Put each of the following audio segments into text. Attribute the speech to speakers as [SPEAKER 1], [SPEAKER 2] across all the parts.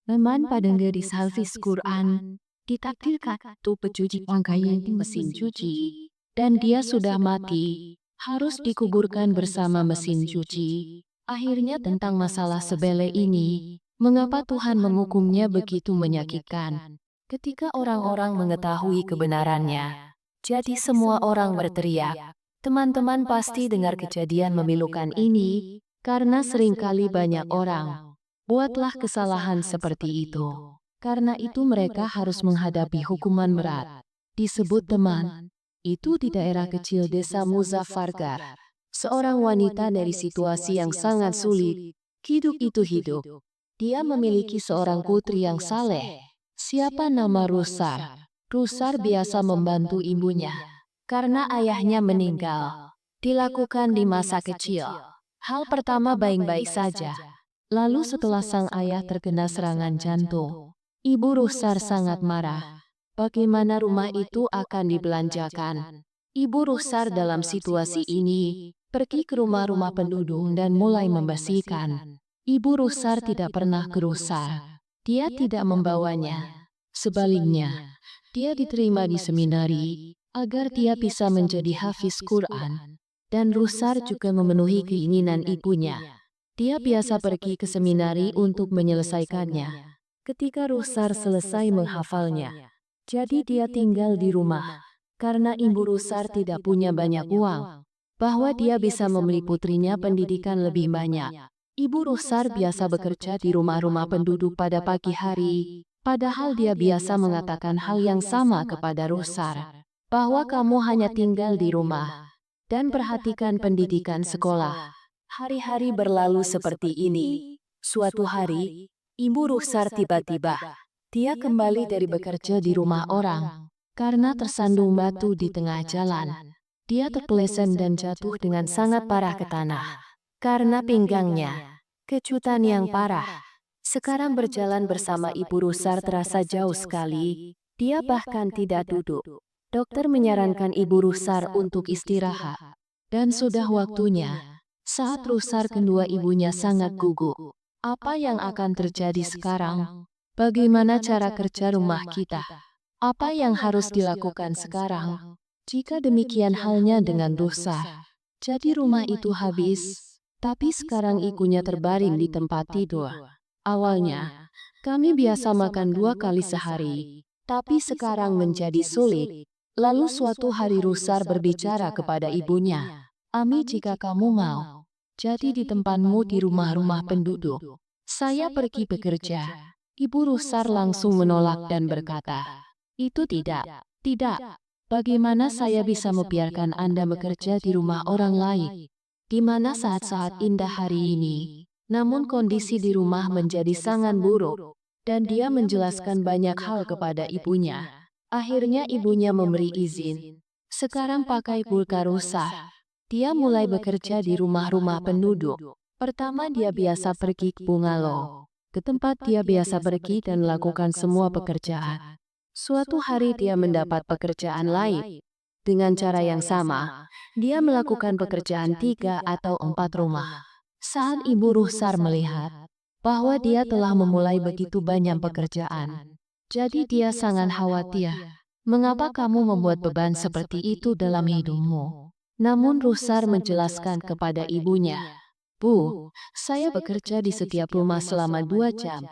[SPEAKER 1] Naman padanggaris Hafiz Quran, ditakdirkan untuk pencuci pakaian di mesin cuci. Dan dia sudah mati, harus dikuburkan bersama mesin cuci. Akhirnya tentang masalah sebele ini, mengapa Tuhan menghukumnya begitu menyakitkan? Ketika orang-orang mengetahui kebenarannya, jadi semua orang berteriak. Teman-teman pasti dengar kejadian memilukan ini, karena seringkali banyak orang buatlah kesalahan seperti itu. Karena itu mereka harus menghadapi hukuman berat. Disebut teman, itu di daerah kecil desa Muzaffargar. Seorang wanita dari situasi yang sangat sulit, hidup itu hidup. Dia memiliki seorang putri yang saleh. Siapa nama Rusar? Rusar biasa membantu ibunya. Karena ayahnya meninggal. Dilakukan di masa kecil. Hal pertama baik-baik saja. Lalu setelah sang ayah terkena serangan jantung, Ibu Rusar sangat marah. Bagaimana rumah itu akan dibelanjakan? Ibu Rusar dalam situasi ini pergi ke rumah-rumah penduduk dan mulai membersihkan. Ibu Rusar tidak pernah ke Rusar. Dia tidak membawanya. Sebaliknya, dia diterima di seminari agar dia bisa menjadi hafiz Quran. Dan Rusar juga memenuhi keinginan ibunya. Dia biasa pergi ke seminari untuk menyelesaikannya. Ketika Rusar selesai menghafalnya, jadi dia tinggal di rumah. Karena ibu Rusar tidak punya banyak uang, bahwa dia bisa membeli putrinya pendidikan lebih banyak. Ibu Rusar biasa bekerja di rumah-rumah penduduk pada pagi hari, padahal dia biasa mengatakan hal yang sama kepada Rusar, bahwa kamu hanya tinggal di rumah dan perhatikan pendidikan sekolah. Hari-hari berlalu seperti ini. Suatu hari, Ibu Rusar tiba-tiba. Dia kembali dari bekerja di rumah orang. Karena tersandung batu di tengah jalan. Dia terpeleset dan jatuh dengan sangat parah ke tanah. Karena pinggangnya. Kejutan yang parah. Sekarang berjalan bersama Ibu Rusar terasa jauh sekali. Dia bahkan tidak duduk. Dokter menyarankan Ibu Rusar untuk istirahat. Dan sudah waktunya. Saat Rusar kedua ibunya sangat gugup. Apa yang akan terjadi sekarang? Bagaimana cara kerja rumah kita? Apa yang harus dilakukan sekarang? Jika demikian halnya dengan Rusar. Jadi rumah itu habis, tapi sekarang ibunya terbaring di tempat tidur. Awalnya, kami biasa makan 2 kali sehari, tapi sekarang menjadi sulit. Lalu suatu hari Rusar berbicara kepada ibunya. Ami, jika kamu mau, jadi di tempatmu di rumah-rumah penduduk. Saya pergi bekerja. Ibu Rusar langsung menolak dan berkata, itu tidak, tidak. Bagaimana saya bisa membiarkan Anda bekerja di rumah orang lain? Di mana saat-saat indah hari ini, namun kondisi di rumah menjadi sangat buruk. Dan dia menjelaskan banyak hal kepada ibunya. Akhirnya ibunya memberi izin. Sekarang pakai pulka Rusar. Dia mulai bekerja di rumah-rumah penduduk. Pertama dia biasa pergi ke bungalow, ke tempat dia biasa pergi dan melakukan semua pekerjaan. Suatu hari dia mendapat pekerjaan lain. Dengan cara yang sama, dia melakukan pekerjaan 3 atau 4 rumah. Saat Ibu Rusar melihat bahwa dia telah memulai begitu banyak pekerjaan, jadi dia sangat khawatir. Mengapa kamu membuat beban seperti itu dalam hidupmu? Namun Rusar menjelaskan kepada ibunya, Bu, saya bekerja di setiap rumah selama 2 jam.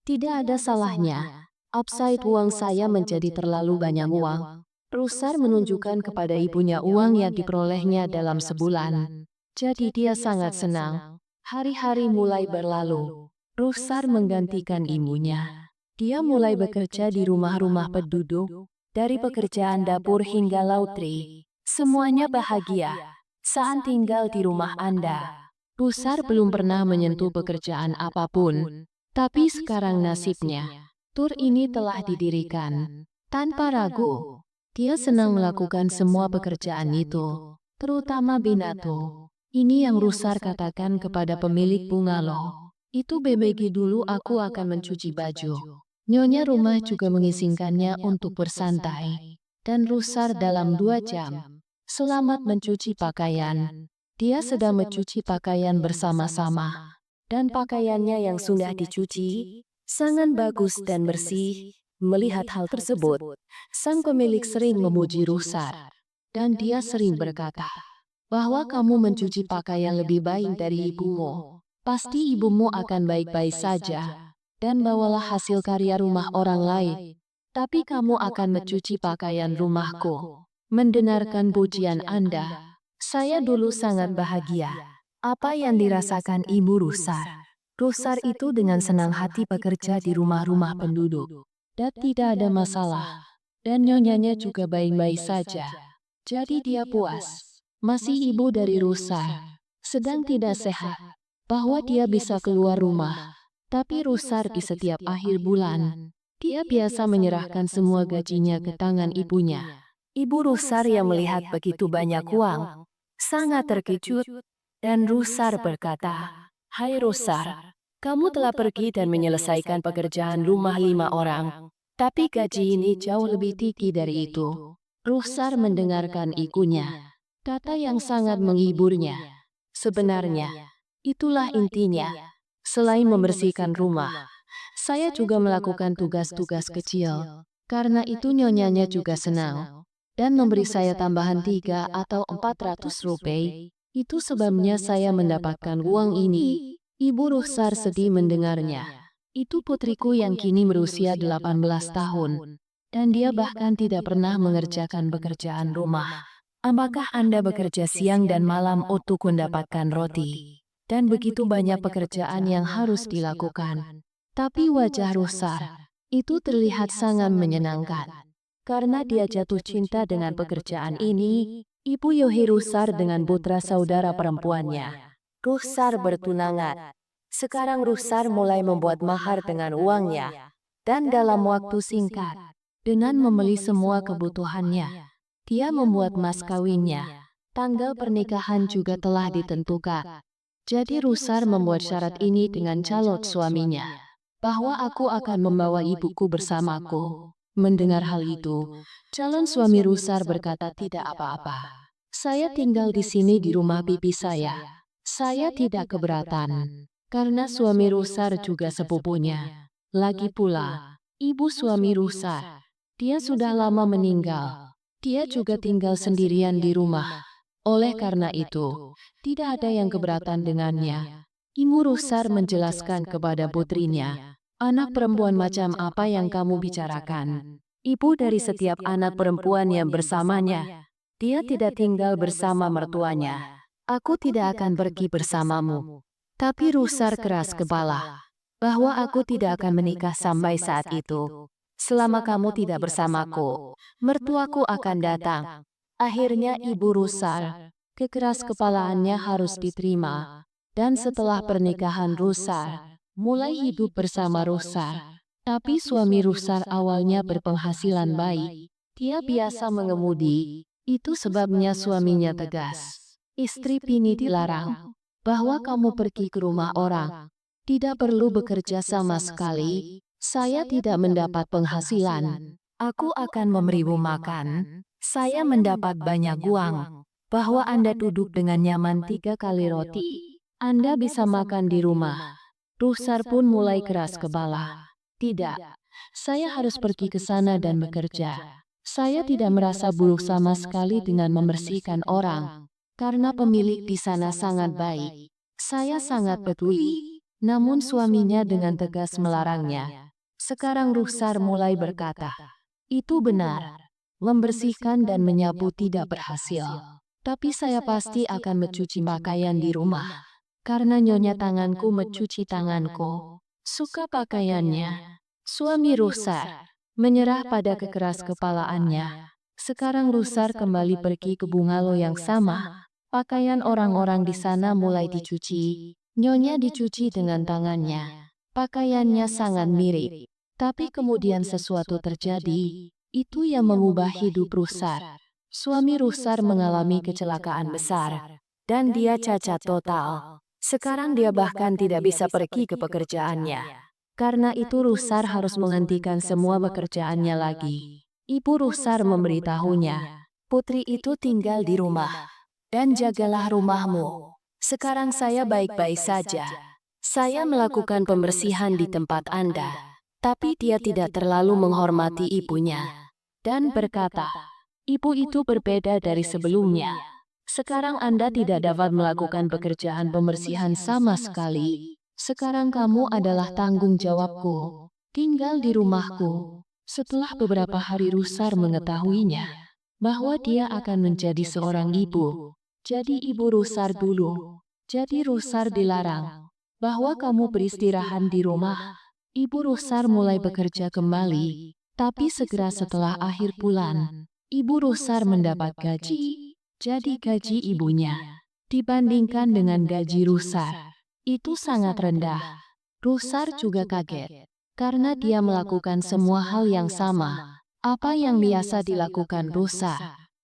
[SPEAKER 1] Tidak ada salahnya. Upside uang saya menjadi terlalu banyak uang. Rusar menunjukkan kepada ibunya uang yang diperolehnya dalam sebulan. Jadi dia sangat senang. Hari-hari mulai berlalu. Rusar menggantikan ibunya. Dia mulai bekerja di rumah-rumah penduduk, dari pekerjaan dapur hingga laundry. Semuanya bahagia saat tinggal di rumah Anda. Rusar belum pernah menyentuh pekerjaan apapun, tapi sekarang nasibnya. Tur ini telah didirikan. Tanpa ragu, dia senang melakukan semua pekerjaan itu, terutama binato. Ini yang Rusar katakan kepada pemilik bungalow. Itu BBG dulu aku akan mencuci baju. Nyonya rumah juga mengizinkannya untuk bersantai. Dan Rusar dalam 2 jam. Selamat mencuci pakaian. Dia sedang mencuci pakaian bersama-sama. Dan pakaiannya yang sudah dicuci, sangat bagus dan bersih. Melihat hal tersebut, sang pemilik sering memuji Rusar, dan dia sering berkata bahwa kamu mencuci pakaian lebih baik dari ibumu. Pasti ibumu akan baik-baik saja, dan bawalah hasil karya rumah orang lain. Tapi kamu akan mencuci pakaian rumahku. Mendengarkan pujian Anda, saya dulu sangat bahagia. Apa yang dirasakan Ibu Rusar? Rusar itu dengan senang hati bekerja di rumah-rumah penduduk. Dan tidak ada masalah. Dan nyonyanya juga baik-baik saja. Jadi dia puas. Masih ibu dari Rusar. Sedang tidak sehat. Bahwa dia bisa keluar rumah. Tapi Rusar di setiap akhir bulan, dia biasa menyerahkan semua gajinya ke tangan ibunya. Ibu Rusar yang melihat begitu banyak uang, sangat terkejut. Dan Rusar berkata, "Hai Rusar, kamu telah pergi dan menyelesaikan pekerjaan rumah 5 orang. Tapi gaji ini jauh lebih tinggi dari itu." Rusar mendengarkan ibunya. Kata yang sangat menghiburnya. Sebenarnya, itulah intinya. Selain membersihkan rumah, saya juga melakukan tugas-tugas kecil. Karena itu nyonyanya juga senang. Dan memberi saya tambahan 3 atau 400 rupiah. Itu sebabnya saya mendapatkan uang ini. Ibu Rusar sedih mendengarnya. Itu putriku yang kini berusia 18 tahun. Dan dia bahkan tidak pernah mengerjakan pekerjaan rumah. Apakah Anda bekerja siang dan malam untuk mendapatkan roti? Dan begitu banyak pekerjaan yang harus dilakukan. Tapi wajah Rusar itu terlihat sangat menyenangkan. Karena dia jatuh cinta dengan pekerjaan ini. Ibu Yohi Rusar dengan putra saudara perempuannya. Rusar bertunangan. Sekarang Rusar mulai membuat mahar dengan uangnya. Dan dalam waktu singkat, dengan membeli semua kebutuhannya, dia membuat mas kawinnya. Tanggal pernikahan juga telah ditentukan. Jadi Rusar membuat syarat ini dengan calon suaminya, bahwa aku akan membawa ibuku bersamaku. Mendengar hal itu, calon suami Rusar berkata tidak apa-apa. Saya tinggal di sini di rumah bibi saya. Saya tidak keberatan, karena suami Rusar juga sepupunya. Lagi pula, ibu suami Rusar, dia sudah lama meninggal. Dia juga tinggal sendirian di rumah. Oleh karena itu, tidak ada yang keberatan dengannya. Ibu Rusar menjelaskan kepada putrinya, "Anak perempuan macam apa yang kamu bicarakan? Ibu dari setiap anak perempuan yang bersamanya. Dia tidak tinggal bersama mertuanya. Aku tidak akan pergi bersamamu." Tapi Rusar keras kepala, bahwa aku tidak akan menikah sampai saat itu. Selama kamu tidak bersamaku, mertuaku akan datang. Akhirnya Ibu Rusar, kekeras kepalaannya harus diterima. Dan setelah pernikahan Rusar mulai hidup bersama Rusar. Tapi suami Rusar awalnya berpenghasilan baik. Dia biasa mengemudi. Itu sebabnya suaminya tegas. "Istri Pini dilarang bahwa kamu pergi ke rumah orang. Tidak perlu bekerja sama sekali. Saya tidak mendapat penghasilan. Aku akan memberimu makan. Saya mendapat banyak uang. Bahwa Anda duduk dengan nyaman 3 kali roti. Anda bisa makan di rumah." Rusar pun mulai keras kepala. "Tidak, saya harus pergi ke sana dan bekerja. Saya tidak merasa buruk sama sekali dengan membersihkan orang. Karena pemilik di sana sangat baik. Saya sangat peduli." Namun suaminya dengan tegas melarangnya. Sekarang Rusar mulai berkata, "Itu benar. Membersihkan dan menyapu tidak berhasil. Tapi saya pasti akan mencuci pakaian di rumah. Karena nyonya tanganku mencuci tanganku. Suka pakaiannya." Suami Rusar menyerah pada kekeras kepalaannya. Sekarang Rusar kembali pergi ke bungalow yang sama. Pakaian orang-orang di sana mulai dicuci. Nyonya dicuci dengan tangannya. Pakaiannya sangat mirip. Tapi kemudian sesuatu terjadi. Itu yang mengubah hidup Rusar. Suami Rusar mengalami kecelakaan besar. Dan dia cacat total. Sekarang dia bahkan tidak bisa pergi ke pekerjaannya. Karena itu Rusar harus menghentikan semua pekerjaannya lagi. Ibu Rusar memberitahunya, "Putri itu tinggal di rumah. Dan jagalah rumahmu. Sekarang saya baik-baik saja.
[SPEAKER 2] Saya melakukan pembersihan di tempat Anda, tapi dia tidak terlalu menghormati ibunya.
[SPEAKER 1] Dan berkata, ibu itu berbeda dari sebelumnya. Sekarang Anda tidak dapat melakukan pekerjaan pembersihan sama sekali. Sekarang kamu adalah tanggung jawabku. Tinggal di rumahku. Setelah beberapa hari Rusar mengetahuinya bahwa dia akan menjadi seorang ibu. Jadi ibu Rusar dulu. Jadi Rusar dilarang bahwa kamu beristirahat di rumah. Ibu Rusar mulai bekerja kembali. Tapi segera setelah akhir bulan, ibu Rusar mendapat gaji. Jadi gaji ibunya dibandingkan dengan gaji Rusar itu sangat rendah. Rusar juga kaget karena dia melakukan semua hal yang sama. Apa yang biasa dilakukan Rusar?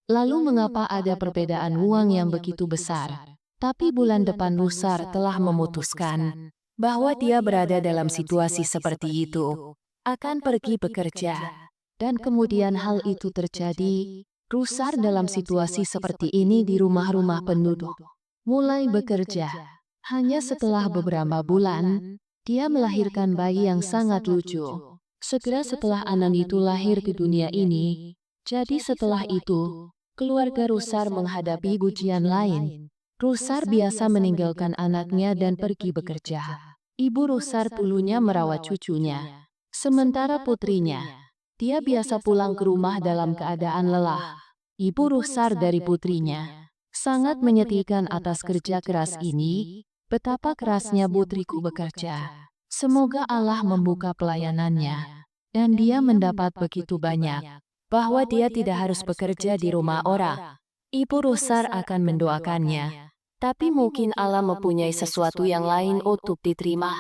[SPEAKER 1] Lalu mengapa ada perbedaan uang yang begitu besar? Tapi bulan depan Rusar telah memutuskan
[SPEAKER 2] bahwa dia berada dalam situasi seperti itu,
[SPEAKER 1] akan pergi bekerja. Dan kemudian hal itu terjadi. Rusar dalam situasi seperti ini di rumah-rumah penduduk. Mulai bekerja. Hanya setelah beberapa bulan, dia melahirkan bayi yang sangat lucu. Segera setelah anak itu lahir ke dunia ini, jadi setelah itu, keluarga Rusar menghadapi ujian lain. Rusar biasa meninggalkan anaknya dan pergi bekerja. Ibu Rusar dulunya merawat cucunya. Sementara putrinya, dia biasa pulang ke rumah dalam keadaan lelah. Ibu Rusar dari putrinya sangat menyetikan atas kerja keras ini. Betapa kerasnya putriku bekerja. Semoga Allah membuka pelayanannya dan dia mendapat begitu banyak
[SPEAKER 2] bahwa dia tidak harus bekerja di rumah orang. Ibu Rusar akan mendoakannya, tapi mungkin Allah mempunyai sesuatu yang lain untuk diterima.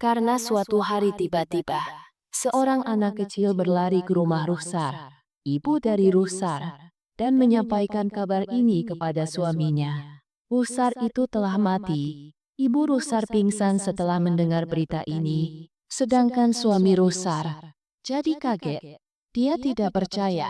[SPEAKER 2] Karena suatu hari tiba-tiba,
[SPEAKER 1] seorang anak kecil berlari ke rumah Rusar, ibu dari Rusar, dan menyampaikan kabar ini kepada suaminya. Rusar itu telah mati. Ibu Rusar pingsan setelah mendengar berita ini, sedangkan suami Rusar jadi kaget. Dia tidak percaya.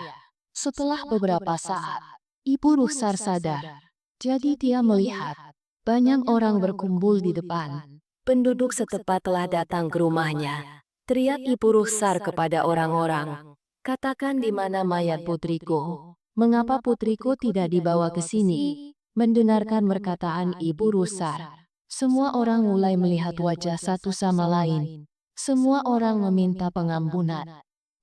[SPEAKER 1] Setelah beberapa saat, ibu Rusar sadar. Jadi dia melihat banyak orang berkumpul di depan.
[SPEAKER 2] penduduk setempat telah datang ke rumahnya. Teriak Ibu Rusar kepada orang-orang,
[SPEAKER 1] Katakan di mana mayat putriku? Mengapa putriku tidak dibawa ke sini? Mendengarkan perkataan ibu Rusar, semua orang mulai melihat wajah satu sama lain. Semua orang meminta pengampunan.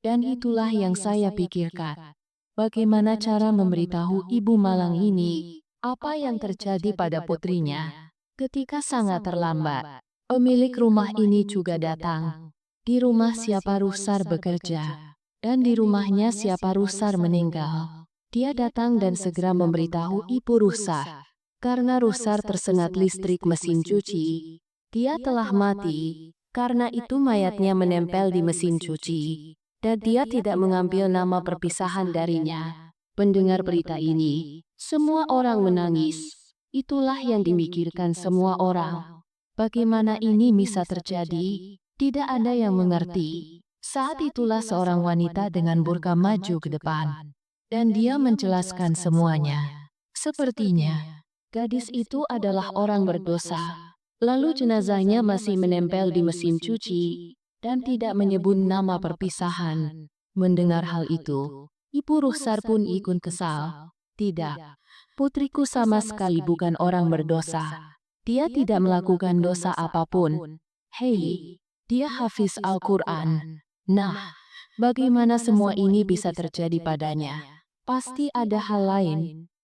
[SPEAKER 1] Dan itulah yang saya pikirkan. Bagaimana cara memberitahu ibu malang ini apa yang terjadi pada putrinya? Ketika sangat terlambat, pemilik rumah ini juga datang. Di rumah siapa Rusar bekerja, dan di rumahnya siapa Rusar meninggal. Dia datang dan segera memberitahu ibu Rusar. Karena Rusar tersengat listrik mesin cuci, dia telah mati. Karena itu mayatnya menempel di mesin cuci, dan dia tidak mengambil nama perpisahan darinya. Mendengar berita ini, semua orang menangis. Itulah yang dimikirkan semua orang. Bagaimana ini bisa terjadi? Tidak ada yang mengerti. Saat itulah seorang wanita dengan burka maju ke depan. Dan dia menjelaskan semuanya. Sepertinya, gadis itu adalah orang berdosa. Lalu jenazahnya masih menempel di mesin cuci. Dan tidak menyebut nama perpisahan. Mendengar hal itu, ibu Rusar pun ikut kesal. Tidak, putriku sama sekali bukan orang berdosa. Dia tidak melakukan dosa apapun. Hei, dia hafiz Al-Quran. Nah, bagaimana semua ini bisa terjadi padanya? Pasti ada hal lain.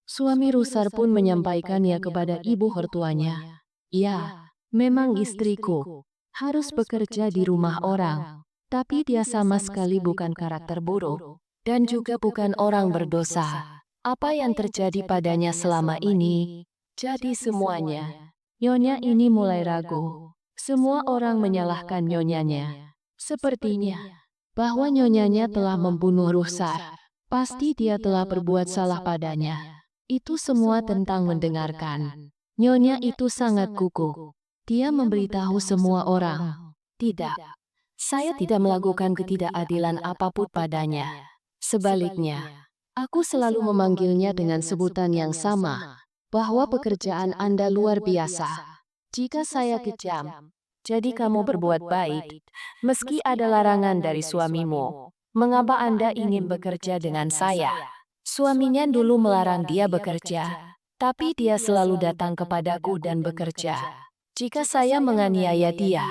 [SPEAKER 1] Suami Rusar pun menyampaikannya kepada ibu mertuanya. Ya, memang istriku harus bekerja di rumah orang. Tapi dia sama sekali bukan karakter buruk.
[SPEAKER 2] dan juga bukan orang berdosa. Apa yang terjadi padanya selama ini?
[SPEAKER 1] Jadi semuanya, nyonya ini mulai ragu. Semua orang menyalahkan nyonyanya. Sepertinya, bahwa nyonyanya telah membunuh Rusar. Pasti dia telah berbuat salah padanya. Itu semua tentang mendengarkan. Nyonya itu sangat kukuh. Dia memberitahu semua orang.
[SPEAKER 2] Tidak, saya tidak melakukan ketidakadilan apapun padanya. Sebaliknya,
[SPEAKER 1] Aku selalu memanggilnya dengan sebutan yang sama, bahwa pekerjaan Anda luar biasa. Jika saya kejam,
[SPEAKER 2] Jadi kamu berbuat baik, meski ada larangan dari suamimu. Mengapa Anda ingin bekerja dengan saya? Suaminya dulu melarang dia bekerja, tapi dia selalu datang kepadaku dan bekerja. Jika saya menganiaya dia,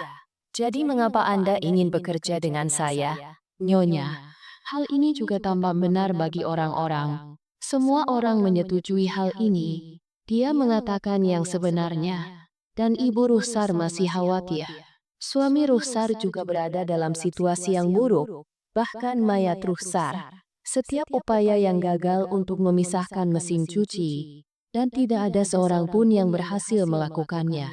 [SPEAKER 2] jadi mengapa Anda ingin bekerja dengan saya?
[SPEAKER 1] Nyonya, hal ini juga tampak benar bagi orang-orang. Semua orang menyetujui hal ini. Dia mengatakan yang sebenarnya, dan Ibu Ruhsar masih khawatir. Suami Ruhsar juga berada dalam situasi yang buruk, bahkan mayat Ruhsar. Setiap upaya yang gagal untuk memisahkan mesin cuci, dan tidak ada seorang pun yang berhasil melakukannya.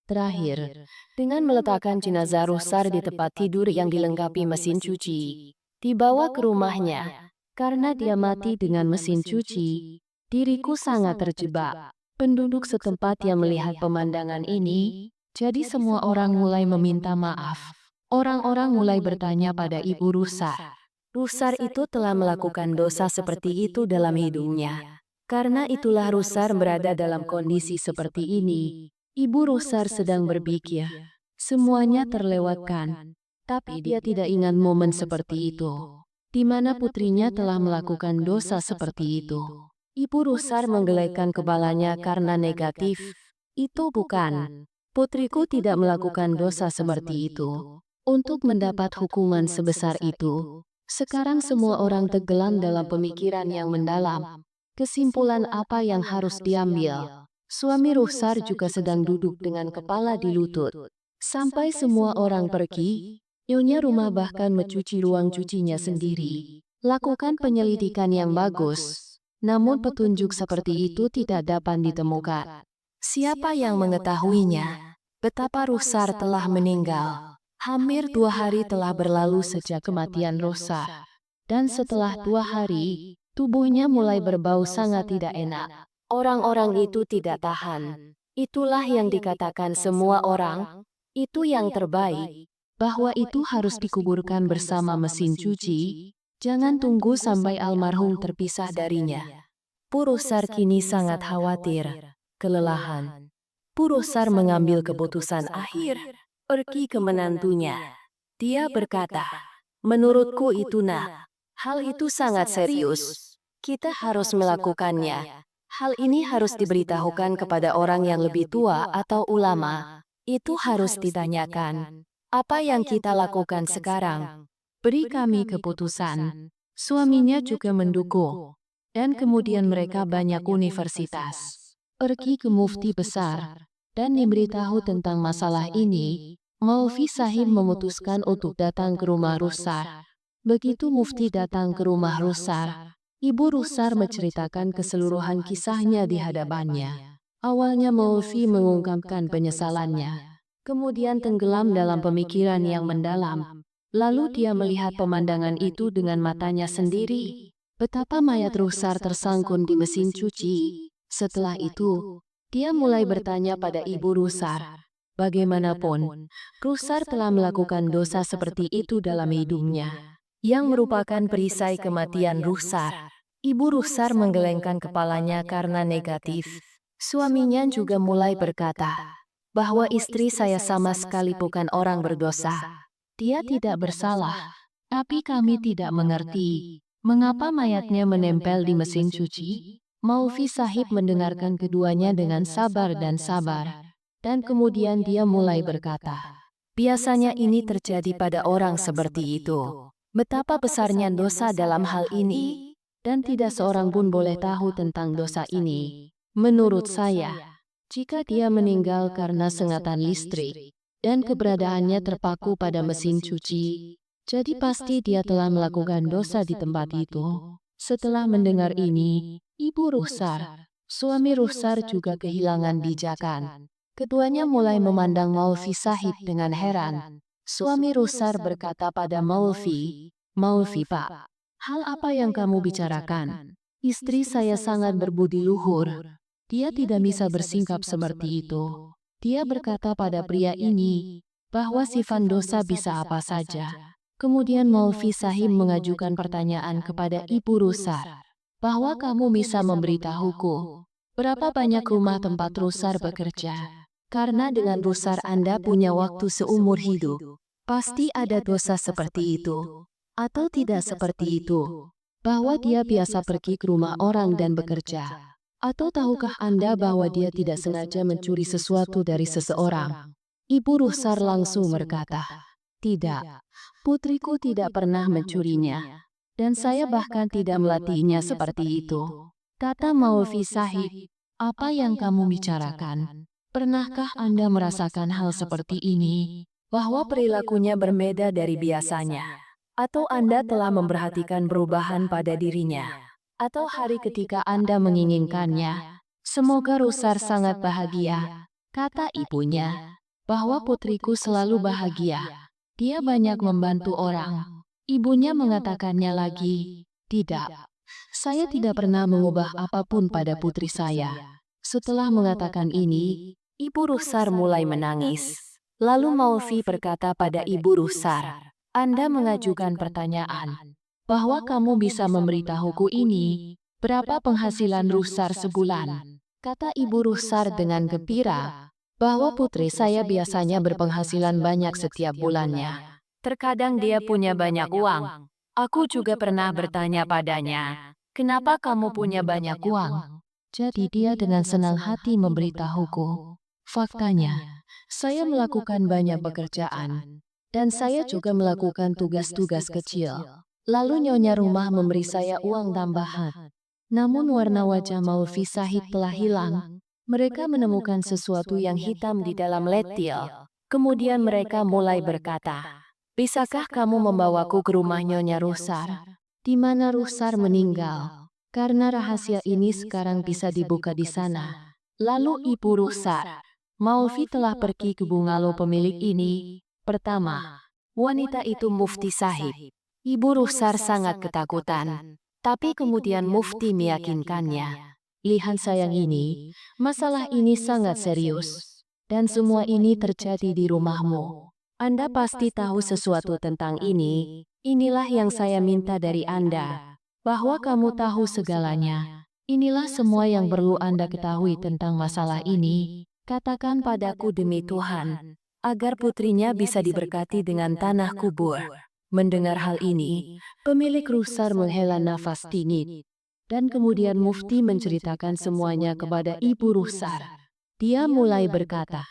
[SPEAKER 1] Terakhir,
[SPEAKER 2] Dengan meletakkan jenazah Ruhsar di tempat tidur yang dilengkapi mesin cuci, dibawa ke rumahnya.
[SPEAKER 1] karena dia mati dengan mesin cuci, diriku sangat terjebak. Penduduk setempat yang melihat pemandangan ini, jadi semua orang mulai meminta maaf. Orang-orang mulai bertanya pada Ibu Ruhsar.
[SPEAKER 2] Ruhsar itu telah melakukan dosa seperti itu dalam hidupnya. Karena itulah Ruhsar berada dalam kondisi seperti ini.
[SPEAKER 1] Ibu Ruhsar sedang berpikir, semuanya terlewatkan, tapi dia tidak ingat momen seperti itu, di mana putrinya telah melakukan dosa seperti itu.
[SPEAKER 2] Ibu Ruhsar menggelengkan kepalanya karena negatif. Itu bukan. Putriku tidak melakukan dosa seperti itu.
[SPEAKER 1] Untuk mendapat hukuman sebesar itu, sekarang semua orang tenggelam dalam pemikiran yang mendalam. Kesimpulan apa yang harus diambil? Suami Ruhsar juga sedang duduk dengan kepala di lutut. Sampai semua orang pergi, nyonya rumah bahkan mencuci ruang cucinya sendiri. Lakukan penyelidikan yang bagus. Namun petunjuk seperti itu tidak dapat ditemukan.
[SPEAKER 2] Siapa yang mengetahuinya? Betapa Ruhsar telah meninggal.
[SPEAKER 1] Hampir 2 hari telah berlalu sejak kematian Ruhsar. Dan setelah 2 hari, tubuhnya mulai berbau sangat tidak enak.
[SPEAKER 2] Orang-orang itu tidak tahan. Itulah yang dikatakan semua orang. Itu yang terbaik.
[SPEAKER 1] Bahwa itu harus dikuburkan bersama mesin cuci. Jangan tunggu sampai almarhum terpisah darinya.
[SPEAKER 2] Ruhsar kini sangat khawatir, kelelahan. Ruhsar mengambil keputusan akhir, pergi ke menantunya. Dia berkata, menurutku itu hal itu sangat serius. Kita harus melakukannya. Hal ini harus diberitahukan kepada orang yang lebih tua atau ulama. Itu harus ditanyakan. Apa yang kita lakukan sekarang?
[SPEAKER 1] Beri kami keputusan. Suaminya juga mendukung. Dan kemudian mereka banyak universitas. Pergi ke mufti besar. Dan diberitahu tentang masalah ini. Maulvi Sahib memutuskan untuk datang ke rumah Ruhsar. Begitu mufti datang ke rumah Ruhsar, Ibu Ruhsar menceritakan keseluruhan kisahnya di hadapannya. Awalnya Maulvi mengungkapkan penyesalannya. Kemudian tenggelam dalam pemikiran yang mendalam. Lalu dia melihat pemandangan itu dengan matanya sendiri. Betapa mayat Ruhsar tersangkut di mesin cuci. Setelah itu, dia mulai bertanya pada Ibu Ruhsar. Bagaimanapun, Ruhsar telah melakukan dosa seperti itu dalam hidupnya,
[SPEAKER 2] yang merupakan perisai kematian Ruhsar. Ibu Ruhsar menggelengkan kepalanya karena negatif. Suaminya juga mulai berkata, bahwa istri saya sama sekali bukan orang berdosa.
[SPEAKER 1] Dia tidak bersalah, tapi kami tidak mengerti mengapa mayatnya menempel di mesin cuci. Maulvi Sahib mendengarkan keduanya dengan sabar dan sabar. Dan kemudian dia mulai berkata,
[SPEAKER 2] biasanya ini terjadi pada orang seperti itu. Betapa besarnya dosa dalam hal ini.
[SPEAKER 1] Dan tidak seorang pun boleh tahu tentang dosa ini. Menurut saya, jika dia meninggal karena sengatan listrik, dan keberadaannya terpaku pada mesin cuci, jadi pasti dia telah melakukan dosa di tempat itu. Setelah mendengar ini, Ibu Ruhsar, suami Ruhsar juga kehilangan bijakan. Keduanya mulai memandang Maulvi Sahib dengan heran. Suami Ruhsar berkata pada Maulvi, "Maulvi Pak, hal apa yang kamu bicarakan? Istri saya sangat berbudi luhur. Dia tidak bisa bersingkap seperti itu." Dia berkata pada pria ini, bahwa sifat dosa bisa apa saja. Kemudian Maulvi Sahib mengajukan pertanyaan kepada Ibu Ruhsar, bahwa kamu bisa memberitahuku, berapa banyak rumah tempat Ruhsar bekerja?
[SPEAKER 2] Karena dengan Rusar Anda punya waktu seumur hidup. Pasti ada dosa seperti itu. Atau tidak seperti itu. Bahwa dia biasa pergi ke rumah orang dan bekerja. Atau tahukah Anda bahwa dia tidak sengaja mencuri sesuatu dari seseorang? Ibu Rusar langsung berkata, "Tidak, putriku tidak pernah mencurinya. Dan saya bahkan tidak melatihnya seperti itu." Kata Maulvi Sahib, "Apa yang kamu bicarakan? Pernahkah Anda merasakan hal seperti ini? Bahwa perilakunya berbeda dari biasanya? Atau Anda telah memperhatikan perubahan pada dirinya? Atau hari ketika Anda menginginkannya? Semoga Rusar sangat bahagia," kata ibunya, "bahwa putriku selalu bahagia. Dia banyak membantu orang." Ibunya mengatakannya lagi, "Tidak, saya tidak pernah mengubah apapun pada putri saya." Setelah mengatakan ini, Ibu Rusar mulai menangis. Lalu Maulvi berkata pada Ibu Rusar, "Anda mengajukan pertanyaan, bahwa kamu bisa memberitahuku ini, berapa penghasilan Rusar sebulan?" Kata Ibu Rusar dengan gembira, bahwa putri saya biasanya berpenghasilan banyak setiap bulannya. Terkadang dia punya banyak uang. Aku juga pernah bertanya padanya, "Kenapa kamu punya banyak uang?"
[SPEAKER 1] Jadi dia dengan senang hati memberitahuku. Faktanya, saya melakukan banyak pekerjaan. Dan saya juga melakukan tugas-tugas kecil. Lalu nyonya rumah memberi saya uang tambahan. Namun warna wajah Maulvi Sahib telah hilang.
[SPEAKER 2] Mereka menemukan sesuatu yang hitam di dalam letil. Kemudian mereka mulai berkata, "Bisakah kamu membawaku ke rumah Nyonya Rusar?"
[SPEAKER 1] Di mana Rusar meninggal. Karena rahasia ini sekarang bisa dibuka di sana.
[SPEAKER 2] Lalu Ibu Rusar, Maulvi telah pergi ke bungalow pemilik ini. Pertama, wanita itu Mufti Sahib. Ibu Rusar sangat ketakutan. Tapi kemudian Mufti meyakinkannya.
[SPEAKER 1] Lihat sayang ini, masalah ini sangat serius. Dan semua ini terjadi di rumahmu.
[SPEAKER 2] Anda pasti tahu sesuatu tentang ini. Inilah yang saya minta dari Anda.
[SPEAKER 1] Bahwa kamu tahu segalanya. Inilah semua yang perlu Anda ketahui tentang masalah ini.
[SPEAKER 2] Katakan padaku demi Tuhan, agar putrinya bisa diberkati dengan tanah kubur. Mendengar hal ini, pemilik Rusar menghela nafas dingin.
[SPEAKER 1] Dan kemudian Mufti menceritakan semuanya kepada Ibu Rusar. Dia mulai berkata,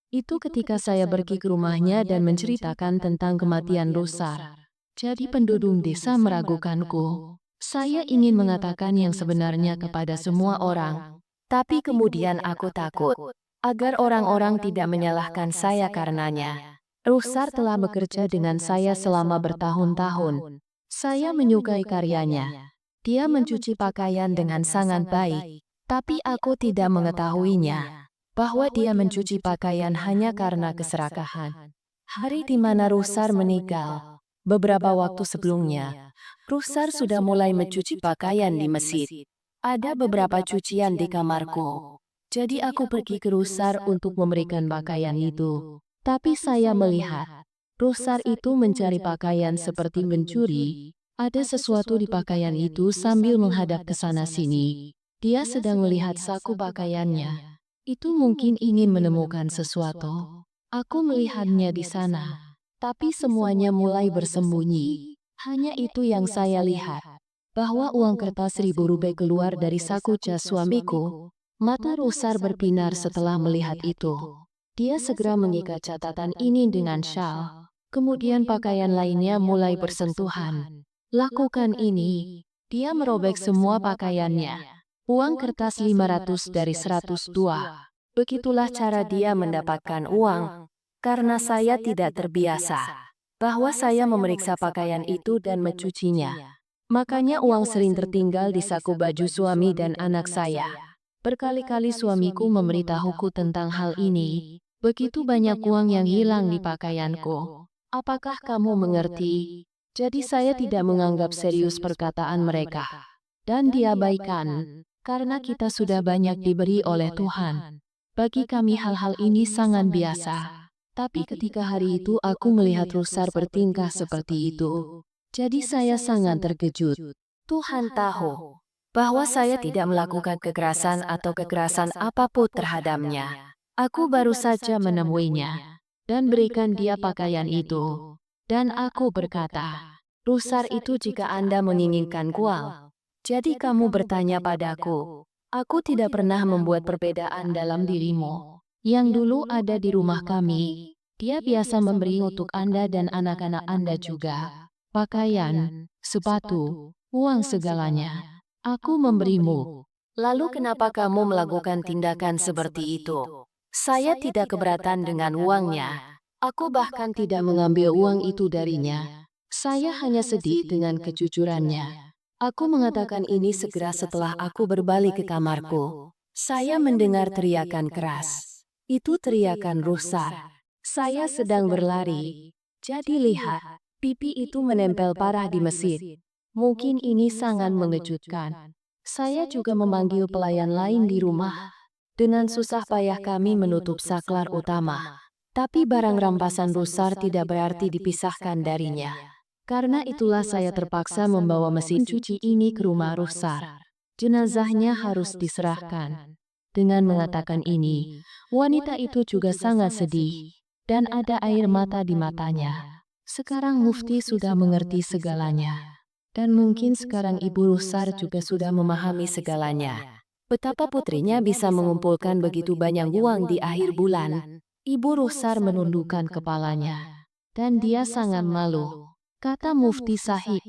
[SPEAKER 1] "Itu ketika saya pergi ke rumahnya dan menceritakan tentang kematian Rusar. Jadi penduduk desa meragukanku. Saya ingin mengatakan yang sebenarnya kepada semua orang.
[SPEAKER 2] Tapi kemudian aku takut, agar orang-orang tidak menyalahkan saya karenanya.
[SPEAKER 1] Rusar telah bekerja dengan saya selama bertahun-tahun. Saya menyukai karyanya. Dia mencuci pakaian dengan sangat baik.
[SPEAKER 2] Tapi aku tidak mengetahuinya, bahwa dia mencuci pakaian hanya karena keserakahan. Hari di mana Rusar meninggal, beberapa waktu sebelumnya, Rusar sudah mulai mencuci pakaian di masjid. Ada beberapa cucian di kamarku.
[SPEAKER 1] Jadi aku pergi ke Rusar untuk memberikan pakaian itu. Tapi saya melihat, Rusar itu mencari pakaian seperti mencuri. Ada sesuatu di pakaian itu sambil menghadap ke sana-sini. Dia sedang melihat saku pakaiannya. Itu mungkin ingin menemukan sesuatu. Aku melihatnya di sana. Tapi semuanya mulai bersembunyi. Hanya itu yang saya lihat. Bahwa uang kertas 1.000 rupiah keluar dari saku jas suamiku. Mata Rusar berbinar setelah melihat itu. Dia segera mengikat catatan ini dengan syal. Kemudian pakaian lainnya mulai bersentuhan. Lakukan ini. Dia merobek semua pakaiannya. Uang kertas 500 dari 102.
[SPEAKER 2] Begitulah cara dia mendapatkan uang. Karena saya tidak terbiasa, bahwa saya memeriksa pakaian itu dan mencucinya.
[SPEAKER 1] Makanya uang sering tertinggal di saku baju suami dan anak saya. Berkali-kali suamiku memberitahuku tentang hal ini. Begitu banyak uang yang hilang di pakaianku. Apakah kamu mengerti? Jadi saya tidak menganggap serius perkataan mereka. Dan diabaikan, karena kita sudah banyak diberi oleh Tuhan. Bagi kami hal-hal ini sangat biasa. Tapi ketika hari itu aku melihat Rusar bertingkah seperti itu. Jadi saya sangat terkejut.
[SPEAKER 2] Tuhan tahu bahwa saya tidak melakukan kekerasan atau kekerasan apapun terhadapnya. Aku baru saja menemuinya
[SPEAKER 1] dan berikan dia pakaian itu. Dan aku berkata,
[SPEAKER 2] Rusar itu jika Anda menginginkan kual. Jadi kamu bertanya padaku. Aku tidak pernah membuat perbedaan dalam dirimu.
[SPEAKER 1] yang dulu ada di rumah kami, dia biasa memberi untuk Anda dan anak-anak Anda juga. Pakaian, sepatu, uang segalanya. Aku memberimu.
[SPEAKER 2] Lalu kenapa kamu melakukan tindakan seperti itu? Saya tidak keberatan dengan uangnya.
[SPEAKER 1] Aku bahkan tidak mengambil uang itu darinya. Saya hanya sedih dengan kejujurannya.
[SPEAKER 2] Aku mengatakan ini segera setelah aku berbalik ke kamarku. Saya mendengar teriakan keras. Itu teriakan Rusar.
[SPEAKER 1] Saya sedang berlari. Jadi lihat, pipi itu menempel parah di mesin. Mungkin ini sangat mengejutkan. Saya juga memanggil pelayan lain di rumah. Dengan susah payah kami menutup saklar utama.
[SPEAKER 2] Tapi barang rampasan Rusar tidak berarti dipisahkan darinya.
[SPEAKER 1] Karena itulah saya terpaksa membawa mesin cuci ini ke rumah Rusar. Jenazahnya harus diserahkan. Dengan mengatakan ini, wanita itu juga sangat sedih. Dan ada air mata di matanya. Sekarang Mufti sudah mengerti segalanya. Dan mungkin sekarang Ibu Rusar juga sudah memahami
[SPEAKER 2] Segalanya. Betapa putrinya bisa mengumpulkan begitu banyak uang di akhir bulan.
[SPEAKER 1] Ibu Rusar menundukkan kepalanya. Dan dia sangat malu. Kata Mufti Sahib,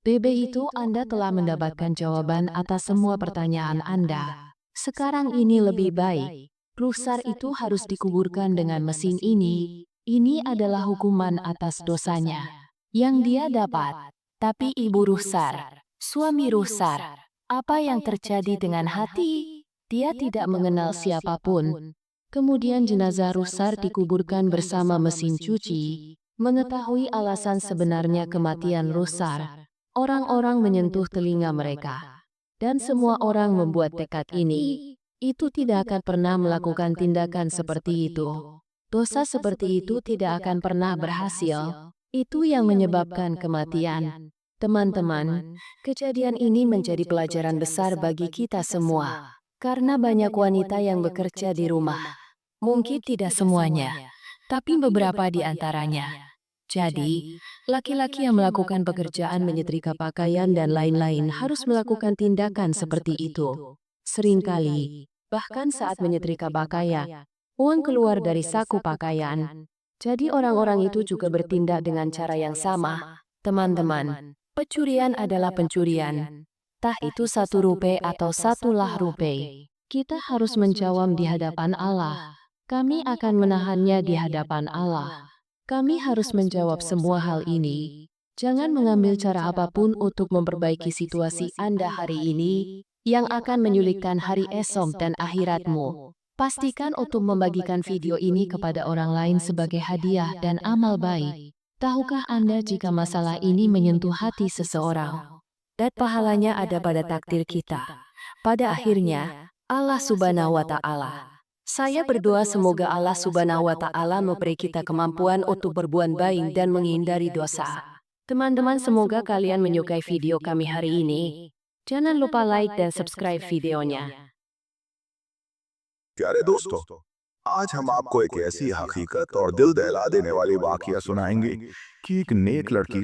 [SPEAKER 1] Bebe itu Anda telah mendapatkan jawaban atas semua pertanyaan Anda. Sekarang ini lebih baik. Rusar itu harus dikuburkan dengan mesin ini. Ini adalah hukuman atas dosanya yang dia dapat.
[SPEAKER 2] Tapi Ibu Rusar, suami Rusar, apa yang terjadi dengan hati?
[SPEAKER 1] Dia tidak mengenal siapapun. Kemudian jenazah Rusar dikuburkan bersama mesin cuci. Mengetahui alasan sebenarnya kematian Rusar, orang-orang menyentuh telinga mereka. Dan semua orang membuat tekad ini. Itu tidak akan pernah melakukan tindakan seperti itu. Dosa seperti itu tidak akan pernah berhasil. Itu yang menyebabkan kematian. Teman-teman,
[SPEAKER 2] Kejadian ini menjadi pelajaran besar bagi kita semua. Karena banyak wanita yang bekerja di rumah. Mungkin tidak semuanya, tapi beberapa di antaranya.
[SPEAKER 1] jadi, laki-laki yang melakukan pekerjaan menyetrika pakaian dan lain-lain harus melakukan tindakan seperti itu. Seringkali, bahkan saat menyetrika pakaian, uang keluar dari saku pakaian. Jadi orang-orang itu juga bertindak dengan cara yang sama.
[SPEAKER 2] Teman-teman, pencurian adalah pencurian. Tah itu 1 rupiah atau 1 rupiah.
[SPEAKER 1] Kita harus menjawab di hadapan Allah. Kami akan menahannya di hadapan Allah. Kami harus menjawab semua hal ini. Jangan mengambil cara apapun untuk memperbaiki situasi Anda hari ini, yang akan menyulitkan hari esok dan akhiratmu. Pastikan untuk membagikan video ini kepada orang lain sebagai hadiah dan amal baik. Tahukah Anda jika masalah ini menyentuh hati seseorang?
[SPEAKER 2] Dan pahalanya ada pada takdir kita. Pada akhirnya, Allah Subhanahu wa Ta'ala. Saya berdoa semoga Allah Subhanahu wa Ta'ala memberi kita kemampuan untuk berbuat baik dan menghindari dosa.
[SPEAKER 1] Teman-teman, semoga kalian menyukai video kami hari ini. Jangan lupa like dan subscribe videonya.
[SPEAKER 3] प्यारे दोस्तों, आज हम आपको एक ऐसी हकीकत और दिल दहला देने वाली वाकया सुनाएंगे कि एक नेक लड़की